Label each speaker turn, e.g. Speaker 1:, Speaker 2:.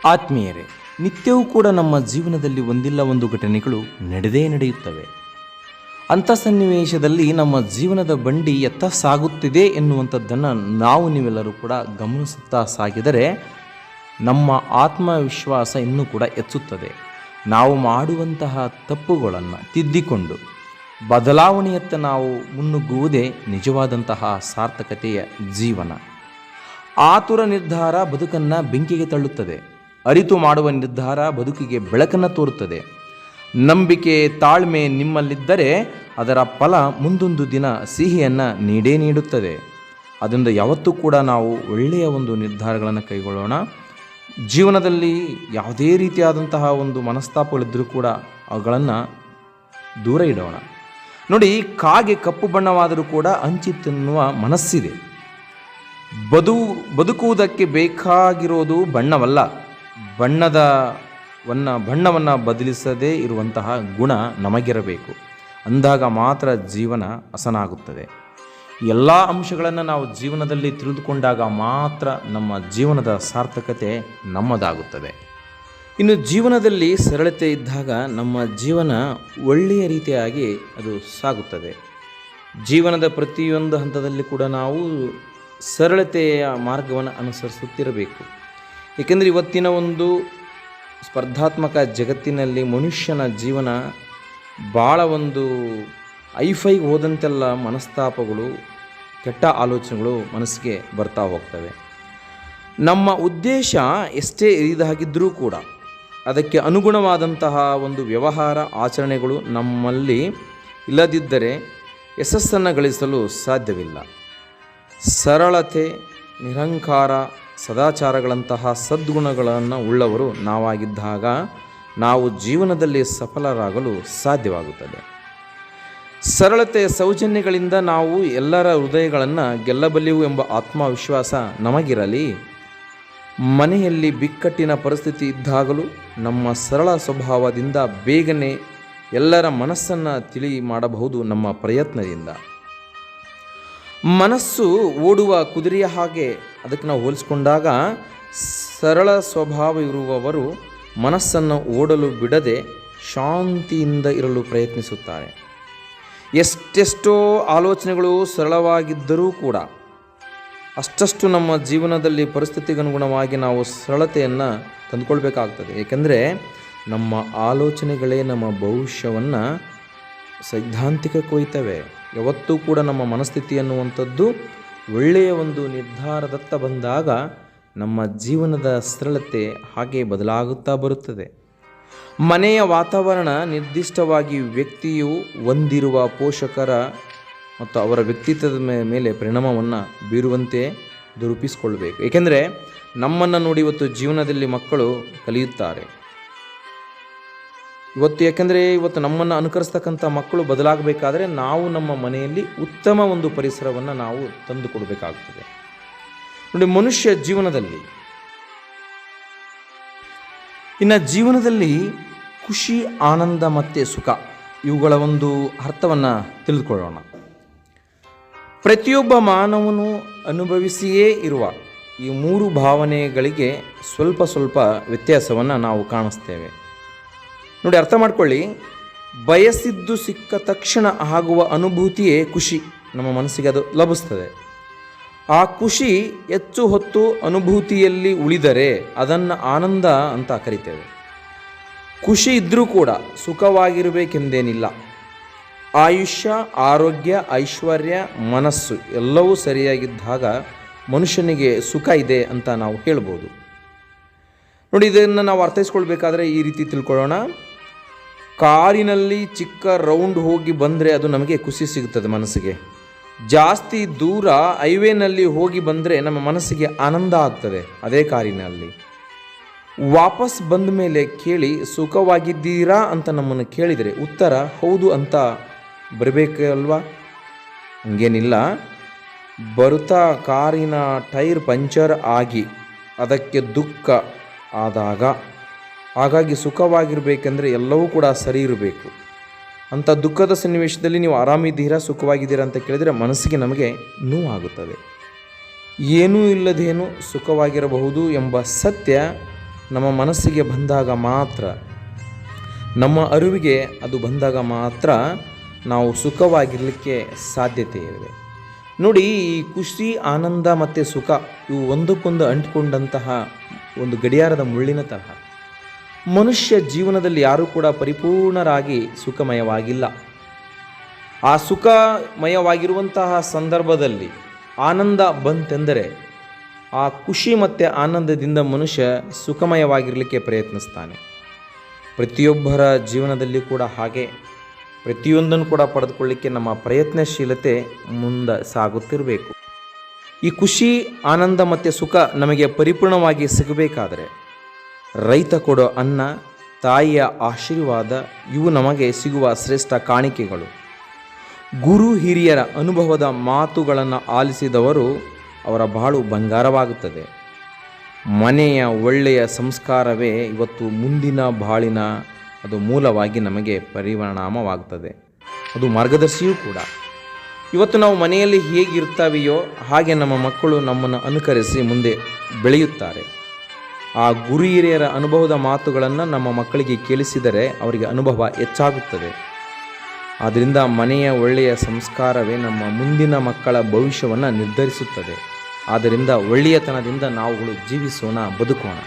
Speaker 1: ಆತ್ಮೀಯರೇ, ನಿತ್ಯವೂ ಕೂಡ ನಮ್ಮ ಜೀವನದಲ್ಲಿ ಒಂದಿಲ್ಲ ಒಂದು ಘಟನೆಗಳು ನಡೆಯುತ್ತವೆ. ಅಂಥ ಸನ್ನಿವೇಶದಲ್ಲಿ ನಮ್ಮ ಜೀವನದ ಬಂಡಿ ಎತ್ತ ಸಾಗುತ್ತಿದೆ ಎನ್ನುವಂಥದ್ದನ್ನು ನೀವೆಲ್ಲರೂ ಕೂಡ ಗಮನಿಸುತ್ತಾ ಸಾಗಿದರೆ ನಮ್ಮ ಆತ್ಮವಿಶ್ವಾಸ ಇನ್ನೂ ಕೂಡ ಹೆಚ್ಚುತ್ತದೆ. ನಾವು ಮಾಡುವಂತಹ ತಪ್ಪುಗಳನ್ನು ತಿದ್ದಿಕೊಂಡು ಬದಲಾವಣೆಯತ್ತ ನಾವು ಮುನ್ನುಗ್ಗುವುದೇ ನಿಜವಾದಂತಹ ಸಾರ್ಥಕತೆಯ ಜೀವನ. ಆತುರ ನಿರ್ಧಾರ ಬದುಕನ್ನು ಬೆಂಕಿಗೆ ತಳ್ಳುತ್ತದೆ. ಅರಿತು ಮಾಡುವ ನಿರ್ಧಾರ ಬದುಕಿಗೆ ಬೆಳಕನ್ನು ತೋರುತ್ತದೆ. ನಂಬಿಕೆ, ತಾಳ್ಮೆ ನಿಮ್ಮಲ್ಲಿದ್ದರೆ ಅದರ ಫಲ ಮುಂದೊಂದು ದಿನ ಸಿಹಿಯನ್ನು ನೀಡುತ್ತದೆ. ಅದರಿಂದ ಯಾವತ್ತೂ ಕೂಡ ನಾವು ಒಳ್ಳೆಯ ಒಂದು ನಿರ್ಧಾರಗಳನ್ನು ಕೈಗೊಳ್ಳೋಣ. ಜೀವನದಲ್ಲಿ ಯಾವುದೇ ರೀತಿಯಾದಂತಹ ಒಂದು ಮನಸ್ತಾಪಗಳಿದ್ದರೂ ಕೂಡ ಅವುಗಳನ್ನು ದೂರ ಇಡೋಣ. ನೋಡಿ, ಕಾಗೆ ಕಪ್ಪು ಬಣ್ಣವಾದರೂ ಕೂಡ ಹಂಚಿ ತಿನ್ನುವ ಮನಸ್ಸಿದೆ. ಬದುಕುವುದಕ್ಕೆ ಬೇಕಾಗಿರೋದು ಬಣ್ಣವಲ್ಲ, ಬಣ್ಣವನ್ನು ಬದಲಿಸದೇ ಇರುವಂತಹ ಗುಣ ನಮಗಿರಬೇಕು. ಅಂದಾಗ ಮಾತ್ರ ಜೀವನ ಹಸನಾಗುತ್ತದೆ. ಎಲ್ಲ ಅಂಶಗಳನ್ನು ನಾವು ಜೀವನದಲ್ಲಿ ತಿಳಿದುಕೊಂಡಾಗ ಮಾತ್ರ ನಮ್ಮ ಜೀವನದ ಸಾರ್ಥಕತೆ ನಮ್ಮದಾಗುತ್ತದೆ. ಇನ್ನು ಜೀವನದಲ್ಲಿ ಸರಳತೆ ಇದ್ದಾಗ ನಮ್ಮ ಜೀವನ ಒಳ್ಳೆಯ ರೀತಿಯಾಗಿ ಅದು ಸಾಗುತ್ತದೆ. ಜೀವನದ ಪ್ರತಿಯೊಂದು ಹಂತದಲ್ಲಿ ಕೂಡ ನಾವು ಸರಳತೆಯ ಮಾರ್ಗವನ್ನು ಅನುಸರಿಸುತ್ತಿರಬೇಕು. ಏಕೆಂದರೆ ಇವತ್ತಿನ ಒಂದು ಸ್ಪರ್ಧಾತ್ಮಕ ಜಗತ್ತಿನಲ್ಲಿ ಮನುಷ್ಯನ ಜೀವನ ಭಾಳ ಒಂದು ಐಫೈಗೆ ಹೋದಂತೆಲ್ಲ ಮನಸ್ತಾಪಗಳು, ಕೆಟ್ಟ ಆಲೋಚನೆಗಳು ಮನಸ್ಸಿಗೆ ಬರ್ತಾ ಹೋಗ್ತವೆ. ನಮ್ಮ ಉದ್ದೇಶ ಎಷ್ಟೇ ಇರಿದಾಗಿದ್ದರೂ ಕೂಡ ಅದಕ್ಕೆ ಅನುಗುಣವಾದಂತಹ ಒಂದು ವ್ಯವಹಾರ ಆಚರಣೆಗಳು ನಮ್ಮಲ್ಲಿ ಇಲ್ಲದಿದ್ದರೆ ಯಶಸ್ಸನ್ನು ಗಳಿಸಲು ಸಾಧ್ಯವಿಲ್ಲ. ಸರಳತೆ, ನಿರಂಕಾರ, ಸದಾಚಾರಗಳಂತಹ ಸದ್ಗುಣಗಳನ್ನು ಉಳ್ಳವರು ನಾವಾಗಿದ್ದಾಗ ನಾವು ಜೀವನದಲ್ಲಿ ಸಫಲರಾಗಲು ಸಾಧ್ಯವಾಗುತ್ತದೆ. ಸರಳತೆಯ ಸೌಜನ್ಯಗಳಿಂದ ನಾವು ಎಲ್ಲರ ಹೃದಯಗಳನ್ನು ಗೆಲ್ಲಬಲ್ಲೆವು ಎಂಬ ಆತ್ಮವಿಶ್ವಾಸ ನಮಗಿರಲಿ. ಮನೆಯಲ್ಲಿ ಬಿಕ್ಕಟ್ಟಿನ ಪರಿಸ್ಥಿತಿ ಇದ್ದಾಗಲೂ ನಮ್ಮ ಸರಳ ಸ್ವಭಾವದಿಂದ ಬೇಗನೆ ಎಲ್ಲರ ಮನಸ್ಸನ್ನು ತಿಳಿ ಮಾಡಬಹುದು. ನಮ್ಮ ಪ್ರಯತ್ನದಿಂದ ಮನಸ್ಸು ಓಡುವ ಕುದುರೆಯ ಹಾಗೆ ಅದಕ್ಕೆ ನಾವು ಹೋಲಿಸ್ಕೊಂಡಾಗ ಸರಳ ಸ್ವಭಾವ ಇರುವವರು ಮನಸ್ಸನ್ನು ಓಡಲು ಬಿಡದೆ ಶಾಂತಿಯಿಂದ ಇರಲು ಪ್ರಯತ್ನಿಸುತ್ತಾರೆ. ಎಷ್ಟೆಷ್ಟೋ ಆಲೋಚನೆಗಳು ಸರಳವಾಗಿದ್ದರೂ ಕೂಡ ಅಷ್ಟಷ್ಟು ನಮ್ಮ ಜೀವನದಲ್ಲಿ ಪರಿಸ್ಥಿತಿಗನುಗುಣವಾಗಿ ನಾವು ಸರಳತೆಯನ್ನು ತಂದುಕೊಳ್ಬೇಕಾಗ್ತದೆ. ಏಕೆಂದರೆ ನಮ್ಮ ಆಲೋಚನೆಗಳೇ ನಮ್ಮ ಭವಿಷ್ಯವನ್ನು ಸೈದ್ಧಾಂತಿಕ ಕೊಯ್ತವೆ. ಯಾವತ್ತೂ ಕೂಡ ನಮ್ಮ ಮನಸ್ಥಿತಿ ಅನ್ನುವಂಥದ್ದು ಒಳ್ಳೆಯ ಒಂದು ನಿರ್ಧಾರದತ್ತ ಬಂದಾಗ ನಮ್ಮ ಜೀವನದ ಸರಳತೆ ಹಾಗೆ ಬದಲಾಗುತ್ತಾ ಬರುತ್ತದೆ. ಮನೆಯ ವಾತಾವರಣ ನಿರ್ದಿಷ್ಟವಾಗಿ ವ್ಯಕ್ತಿಯು ಹೊಂದಿರುವ ಪೋಷಕರ ಮತ್ತು ಅವರ ವ್ಯಕ್ತಿತ್ವದ ಮೇಲೆ ಪರಿಣಾಮವನ್ನು ಬೀರುವಂತೆ ರೂಪಿಸಿಕೊಳ್ಳಬೇಕು. ಏಕೆಂದರೆ ನಮ್ಮನ್ನು ನೋಡಿ ಇವತ್ತು ಜೀವನದಲ್ಲಿ ಮಕ್ಕಳು ಕಲಿಯುತ್ತಾರೆ. ಇವತ್ತು ನಮ್ಮನ್ನು ಅನುಕರಿಸ್ತಕ್ಕಂಥ ಮಕ್ಕಳು ಬದಲಾಗಬೇಕಾದರೆ ನಾವು ನಮ್ಮ ಮನೆಯಲ್ಲಿ ಉತ್ತಮ ಒಂದು ಪರಿಸರವನ್ನು ನಾವು ತಂದುಕೊಡಬೇಕಾಗುತ್ತದೆ. ನೋಡಿ, ಮನುಷ್ಯ ಜೀವನದಲ್ಲಿ ಖುಷಿ, ಆನಂದ ಮತ್ತು ಸುಖ ಇವುಗಳ ಒಂದು ಅರ್ಥವನ್ನು ತಿಳಿದುಕೊಳ್ಳೋಣ. ಪ್ರತಿಯೊಬ್ಬ ಮಾನವನು ಅನುಭವಿಸಿಯೇ ಇರುವ ಈ ಮೂರು ಭಾವನೆಗಳಿಗೆ ಸ್ವಲ್ಪ ವ್ಯತ್ಯಾಸವನ್ನು ನಾವು ಕಾಣಿಸ್ತೇವೆ. ನೋಡಿ, ಅರ್ಥ ಮಾಡ್ಕೊಳ್ಳಿ. ಬಯಸಿದ್ದು ಸಿಕ್ಕ ತಕ್ಷಣ ಆಗುವ ಅನುಭೂತಿಯೇ ಖುಷಿ. ನಮ್ಮ ಮನಸ್ಸಿಗೆ ಅದು ಲಭಿಸ್ತದೆ. ಆ ಖುಷಿ ಹೆಚ್ಚು ಹೊತ್ತು ಅನುಭೂತಿಯಲ್ಲಿ ಉಳಿದರೆ ಅದನ್ನು ಆನಂದ ಅಂತ ಕರಿತೇವೆ. ಖುಷಿ ಇದ್ದರೂ ಕೂಡ ಸುಖವಾಗಿರಬೇಕೆಂದೇನಿಲ್ಲ. ಆಯುಷ್ಯ, ಆರೋಗ್ಯ, ಐಶ್ವರ್ಯ, ಮನಸ್ಸು ಎಲ್ಲವೂ ಸರಿಯಾಗಿದ್ದಾಗ ಮನುಷ್ಯನಿಗೆ ಸುಖ ಇದೆ ಅಂತ ನಾವು ಹೇಳ್ಬೋದು. ನೋಡಿ, ಇದನ್ನು ನಾವು ಅರ್ಥೈಸ್ಕೊಳ್ಬೇಕಾದ್ರೆ ಈ ರೀತಿ ತಿಳ್ಕೊಳ್ಳೋಣ. ಕಾರಿನಲ್ಲಿ ಚಿಕ್ಕ ರೌಂಡ್ ಹೋಗಿ ಬಂದರೆ ಅದು ನಮಗೆ ಖುಷಿ ಸಿಗುತ್ತದೆ ಮನಸ್ಸಿಗೆ. ಜಾಸ್ತಿ ದೂರ ಹೈವೇನಲ್ಲಿ ಹೋಗಿ ಬಂದರೆ ನಮ್ಮ ಮನಸ್ಸಿಗೆ ಆನಂದ ಆಗ್ತದೆ ಅದೇ ಕಾರಿನಲ್ಲಿ. ವಾಪಸ್ ಬಂದ ಮೇಲೆ ಕೇಳಿ ಸುಖವಾಗಿದ್ದೀರಾ ಅಂತ ನಮ್ಮನ್ನು ಕೇಳಿದರೆ ಉತ್ತರ ಹೌದು ಅಂತ ಬರಬೇಕಲ್ವಾ? ಹಂಗೇನಿಲ್ಲ. ಬರುತ್ತಾ ಕಾರಿನ ಟೈರ್ ಪಂಚರ್ ಆಗಿ ಅದಕ್ಕೆ ದುಃಖ ಆದಾಗ, ಹಾಗಾಗಿ ಸುಖವಾಗಿರಬೇಕೆಂದರೆ ಎಲ್ಲವೂ ಕೂಡ ಸರಿ ಇರಬೇಕು. ಅಂಥ ದುಃಖದ ಸನ್ನಿವೇಶದಲ್ಲಿ ನೀವು ಆರಾಮಿದ್ದೀರಾ, ಸುಖವಾಗಿದ್ದೀರಾ ಅಂತ ಕೇಳಿದರೆ ಮನಸ್ಸಿಗೆ ನಮಗೆ ನೋವಾಗುತ್ತದೆ. ಏನೂ ಇಲ್ಲದೇನು ಸುಖವಾಗಿರಬಹುದು ಎಂಬ ಸತ್ಯ ನಮ್ಮ ಮನಸ್ಸಿಗೆ ಬಂದಾಗ ಮಾತ್ರ, ನಮ್ಮ ಅರಿವಿಗೆ ಅದು ಬಂದಾಗ ಮಾತ್ರ ನಾವು ಸುಖವಾಗಿರಲಿಕ್ಕೆ ಸಾಧ್ಯತೆ ಇವೆ. ನೋಡಿ, ಈ ಖುಷಿ, ಆನಂದ ಮತ್ತು ಸುಖ ಇವು ಒಂದಕ್ಕೊಂದು ಅಂಟಿಕೊಂಡಂತಹ ಒಂದು ಗಡಿಯಾರದ ಮುಳ್ಳಿನ ತರಹ. ಮನುಷ್ಯ ಜೀವನದಲ್ಲಿ ಯಾರೂ ಕೂಡ ಪರಿಪೂರ್ಣರಾಗಿ ಸುಖಮಯವಾಗಿಲ್ಲ. ಆ ಸುಖಮಯವಾಗಿರುವಂತಹ ಸಂದರ್ಭದಲ್ಲಿ ಆನಂದ ಬಂತೆಂದರೆ ಆ ಖುಷಿ ಮತ್ತು ಆನಂದದಿಂದ ಮನುಷ್ಯ ಸುಖಮಯವಾಗಿರಲಿಕ್ಕೆ ಪ್ರಯತ್ನಿಸ್ತಾನೆ. ಪ್ರತಿಯೊಬ್ಬರ ಜೀವನದಲ್ಲಿ ಕೂಡ ಹಾಗೆ ಪ್ರತಿಯೊಂದನ್ನು ಕೂಡ ಪಡೆದುಕೊಳ್ಳಿಕ್ಕೆ ನಮ್ಮ ಪ್ರಯತ್ನಶೀಲತೆ ಮುಂದೆ ಸಾಗುತ್ತಿರಬೇಕು. ಈ ಖುಷಿ, ಆನಂದ ಮತ್ತು ಸುಖ ನಮಗೆ ಪರಿಪೂರ್ಣವಾಗಿ ಸಿಗಬೇಕಾದರೆ ರೈತ ಕೊಡೋ ಅನ್ನ, ತಾಯಿಯ ಆಶೀರ್ವಾದ ಇವು ನಮಗೆ ಸಿಗುವ ಶ್ರೇಷ್ಠ ಕಾಣಿಕೆಗಳು. ಗುರು ಹಿರಿಯರ ಅನುಭವದ ಮಾತುಗಳನ್ನು ಆಲಿಸಿದವರು ಅವರ ಬಾಳು ಬಂಗಾರವಾಗುತ್ತದೆ. ಮನೆಯ ಒಳ್ಳೆಯ ಸಂಸ್ಕಾರವೇ ಇವತ್ತು ಮುಂದಿನ ಬಾಳಿನ ಅದು ಮೂಲವಾಗಿ ನಮಗೆ ಪರಿಣಾಮವಾಗುತ್ತದೆ. ಅದು ಮಾರ್ಗದರ್ಶಿಯೂ ಕೂಡ. ಇವತ್ತು ನಾವು ಮನೆಯಲ್ಲಿ ಹೇಗಿರ್ತಾವೆಯೋ ಹಾಗೆ ನಮ್ಮ ಮಕ್ಕಳು ನಮ್ಮನ್ನು ಅನುಕರಿಸಿ ಮುಂದೆ ಬೆಳೆಯುತ್ತಾರೆ. ಆ ಗುರು ಹಿರಿಯರ ಅನುಭವದ ಮಾತುಗಳನ್ನು ನಮ್ಮ ಮಕ್ಕಳಿಗೆ ಕೇಳಿಸಿದರೆ ಅವರಿಗೆ ಅನುಭವ ಹೆಚ್ಚಾಗುತ್ತದೆ. ಆದ್ದರಿಂದ ಮನೆಯ ಒಳ್ಳೆಯ ಸಂಸ್ಕಾರವೇ ನಮ್ಮ ಮುಂದಿನ ಮಕ್ಕಳ ಭವಿಷ್ಯವನ್ನು ನಿರ್ಧರಿಸುತ್ತದೆ. ಆದ್ದರಿಂದ ಒಳ್ಳೆಯತನದಿಂದ ನಾವುಗಳು ಜೀವಿಸೋಣ, ಬದುಕೋಣ.